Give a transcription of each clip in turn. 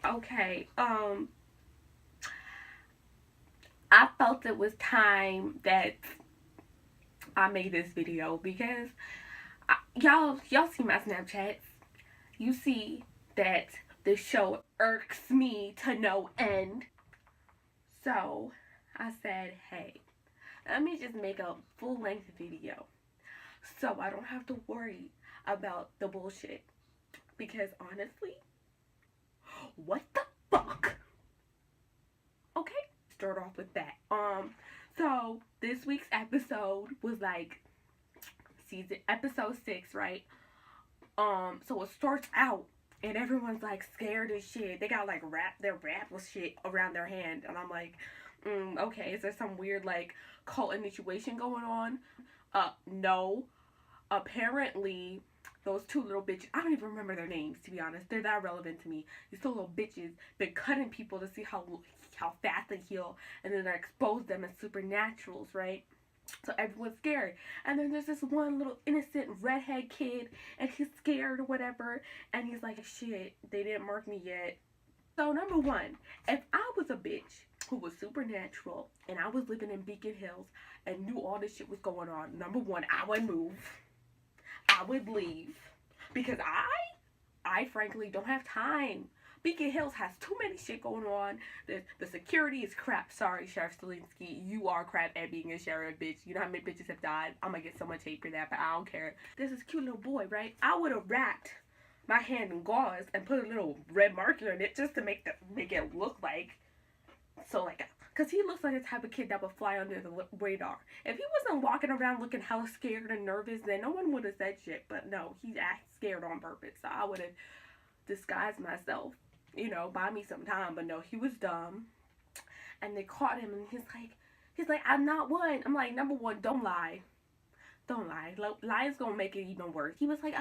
Okay, I felt it was time that I made this video because y'all see my Snapchats. You see that the show irks me to no end. So I said, hey, let me just make a full length video so I don't have to worry about the bullshit. Because honestly, what the fuck? Okay, start off with that. So this week's episode was like season episode 6, right? So it starts out and everyone's like scared as shit. They got like their wrap with shit around their hand, and I'm like, okay, is there some weird like cult initiation going on? No. Apparently, those two little bitches, I don't even remember their names, to be honest. They're that relevant to me. These two little bitches been cutting people to see how fast they heal, and then they expose them as supernaturals, right? So everyone's scared. And then there's this one little innocent redhead kid, and he's scared or whatever, and he's like, shit, they didn't mark me yet. So number one, if I was a bitch who was supernatural and I was living in Beacon Hills and knew all this shit was going on, number one, I would move. I would leave because I frankly don't have time. Beacon Hills has too many shit going on. The security is crap. Sorry, Sheriff Stalinsky. You are crap at being a sheriff, bitch. You know how many bitches have died? I'm gonna get so much hate for that, but I don't care. There's this cute little boy, right? I would have wrapped my hand in gauze and put a little red marker in it just to make it look like so like because he looks like the type of kid that would fly under the radar. If he wasn't walking around looking hella scared and nervous, then no one would have said shit. But no, he's act scared on purpose. So I would have disguised myself, buy me some time. But no, he was dumb. And they caught him, and he's like, I'm not one. I'm like, number one, don't lie. Don't lie. Lying's gonna make it even worse. He was like,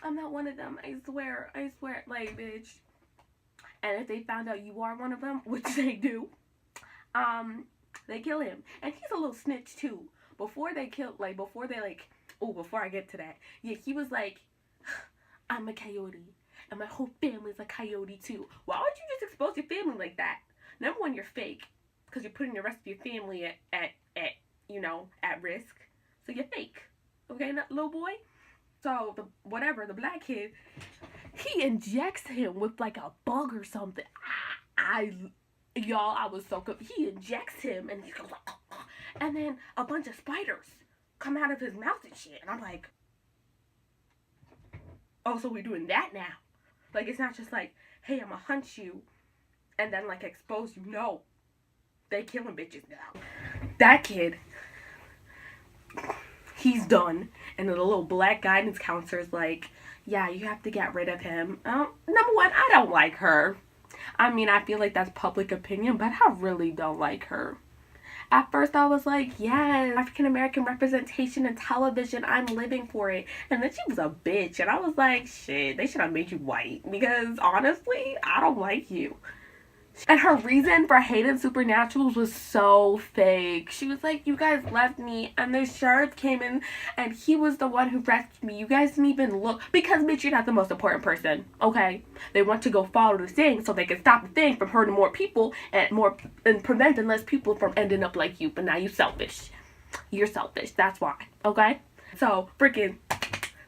I'm not one of them. I swear, like, bitch. And if they found out you are one of them, which they do, they kill him. And he's a little snitch too. Before I get to that, yeah, he was like, I'm a coyote, and my whole family's a coyote too. Why would you just expose your family like that? Number one, you're fake, because you're putting the rest of your family at risk. So you're fake, okay, little boy. So the black kid, he injects him with like a bug or something. Y'all, I was so good. He injects him, and he goes like, and then a bunch of spiders come out of his mouth and shit. And I'm like, oh, so we're doing that now? Like, it's not just like, hey, I'm gonna hunt you and then like expose you. No, they killing bitches now. That kid, he's done. And the little black guidance counselor's like, yeah, you have to get rid of him. Number one, I don't like her. I mean, I feel like that's public opinion, but I really don't like her. At first, I was like, yes, African American representation in television, I'm living for it. And then she was a bitch, and I was like, shit, they should have made you white, because honestly, I don't like you. And her reason for hating Supernaturals was so fake. She was like, you guys left me, and the sheriff came in, and he was the one who rescued me. You guys didn't even look. Because, bitch, you're not the most important person, okay? They want to go follow the thing so they can stop the thing from hurting more people and preventing less people from ending up like you. But now you're selfish. You're selfish. That's why, okay? So, freaking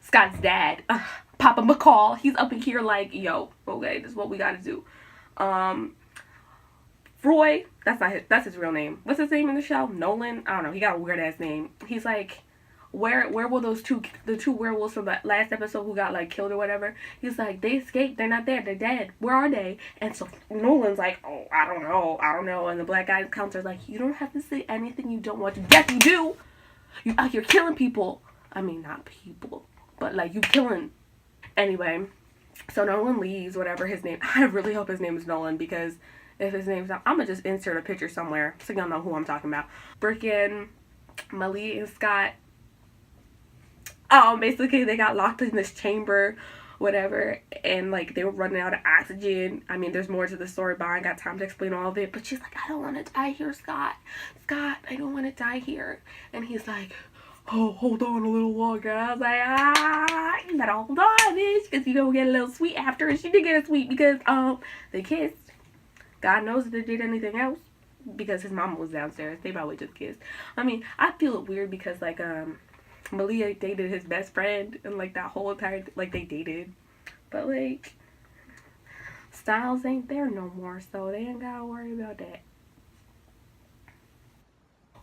Scott's dad, Papa McCall, he's up in here like, yo, okay, this is what we gotta do. Roy, that's his real name. What's his name in the show? Nolan? I don't know. He got a weird ass name. He's like, where will the two werewolves from the last episode who got like killed or whatever? He's like, they escaped. They're not there. They're dead. Where are they? And so Nolan's like, oh, I don't know. And the black guy counselor's like, you don't have to say anything you don't want to. Yes, you do. You're killing people. I mean, not people, but like you killing. Anyway, so Nolan leaves. Whatever his name. I really hope his name is Nolan, because if his name's not, I'm gonna just insert a picture somewhere so y'all know who I'm talking about. Frickin' Malia and Scott, basically they got locked in this chamber, whatever, and like they were running out of oxygen. I mean, there's more to the story, but I ain't got time to explain all of it. But she's like, I don't want to die here, Scott. I don't want to die here. And he's like, oh, hold on a little longer. I was like, you gotta hold on, bitch, because you gonna get a little sweet after. And she did get a sweet because they kissed. God knows if they did anything else, because his mama was downstairs. They probably just kissed. I mean, I feel it weird because like Malia dated his best friend and like that whole entire like they dated, but like Styles ain't there no more, so they ain't gotta worry about that.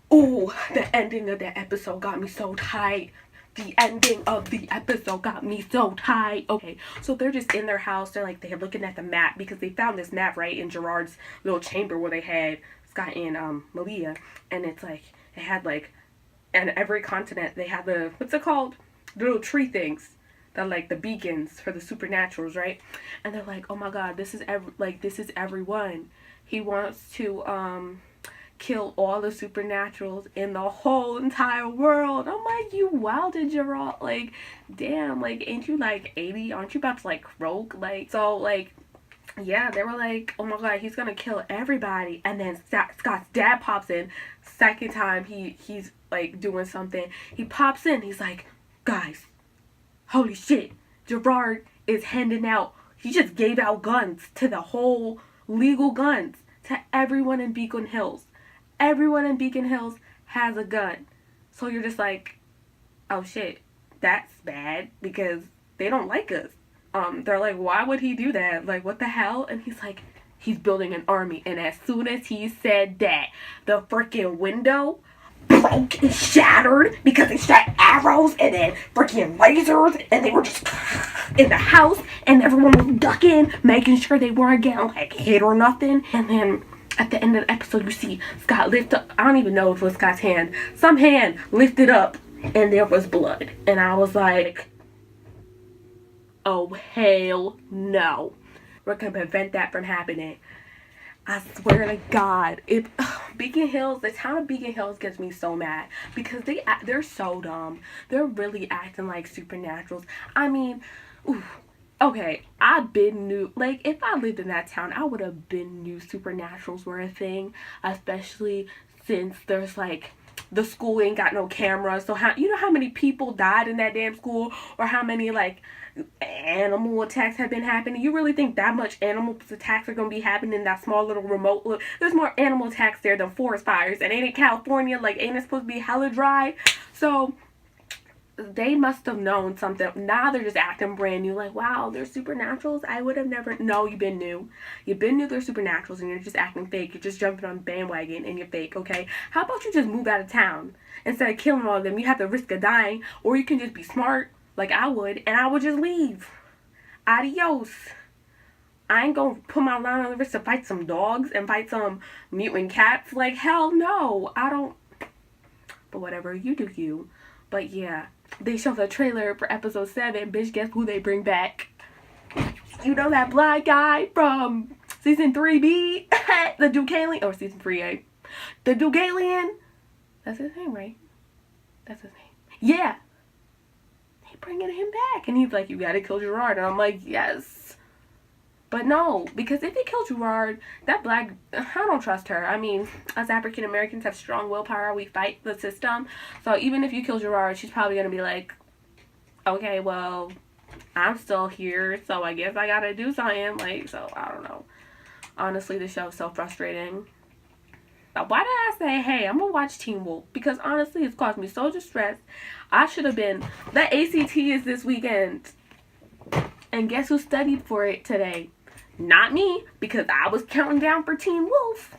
Oh, the ending of that episode got me so tight. The ending of the episode got me so tight. Okay, so they're just in their house. They're looking at the map because they found this map right in Gerard's little chamber where they had Scott and Malia, and it's like it had like, and every continent they had the what's it called, the little tree things. That like the beacons for the supernaturals, right? And they're like, oh my god, this is everyone. He wants to kill all the supernaturals in the whole entire world. I'm like, you wilded, Gerald. Like, damn, like, ain't you like 80? Aren't you about to like croak? Like, so like, yeah, they were like, oh my god, he's gonna kill everybody. And then Scott's dad pops in. Second time he's like doing something. He pops in. He's like, guys, holy shit, Gerard is handing out. He just gave out guns to the whole legal guns to everyone in Beacon Hills. Everyone in Beacon Hills has a gun. So you're just like, oh shit, that's bad because they don't like us. They're like, why would he do that? Like, what the hell? And he's like, he's building an army. And as soon as he said that, the freaking window broke and shattered because they shot arrows and then freaking lasers, and they were just in the house, and everyone was ducking, making sure they weren't getting like hit or nothing. And then at the end of the episode, you see Scott lift up, I don't even know if it was Scott's hand, some hand lifted up, and there was blood. And I was like, oh hell no, we're gonna prevent that from happening. I swear to God, Beacon Hills, the town of Beacon Hills gets me so mad because they're so dumb. They're really acting like supernaturals. I mean, okay, I've been knew, like, if I lived in that town, I would have been knew supernaturals were a thing, especially since there's like the school ain't got no cameras. So how, you know how many people died in that damn school, or how many like animal attacks have been happening? You really think that much animal attacks are gonna be happening in that small little remote there's more animal attacks there than forest fires, and ain't it California? Like, ain't it supposed to be hella dry? So they must have known something. Now they're just acting brand new, like, wow, they're supernaturals. I would have never. No, you've been new. You've been new. They're supernaturals, and you're just acting fake. You're just jumping on the bandwagon, and you're fake. Okay, how about you just move out of town instead of killing all of them? You have the risk of dying, or you can just be smart like I would, and I would just leave. Adios. I ain't gonna put my line on the wrist to fight some dogs and fight some mutant cats. Like, hell no. I don't. But whatever, you do you. But yeah, they showed the trailer for episode 7. Bitch, guess who they bring back? You know that black guy from season 3B? The Duke-alien, or season 3A. The Duke-alien. That's his name, right? That's his name. Yeah. They bringing him back. And he's like, you gotta kill Gerard. And I'm like, yes. But no, because if they kill Gerard, that black, I don't trust her. I mean, us African Americans have strong willpower. We fight the system. So even if you kill Gerard, she's probably going to be like, okay, well, I'm still here, so I guess I got to do something. Like, so I don't know. Honestly, the show is so frustrating. Why did I say, hey, I'm going to watch Teen Wolf? Because honestly, it's caused me so much stress. I should have been, the ACT is this weekend. And guess who studied for it today? Not me, because I was counting down for Teen Wolf.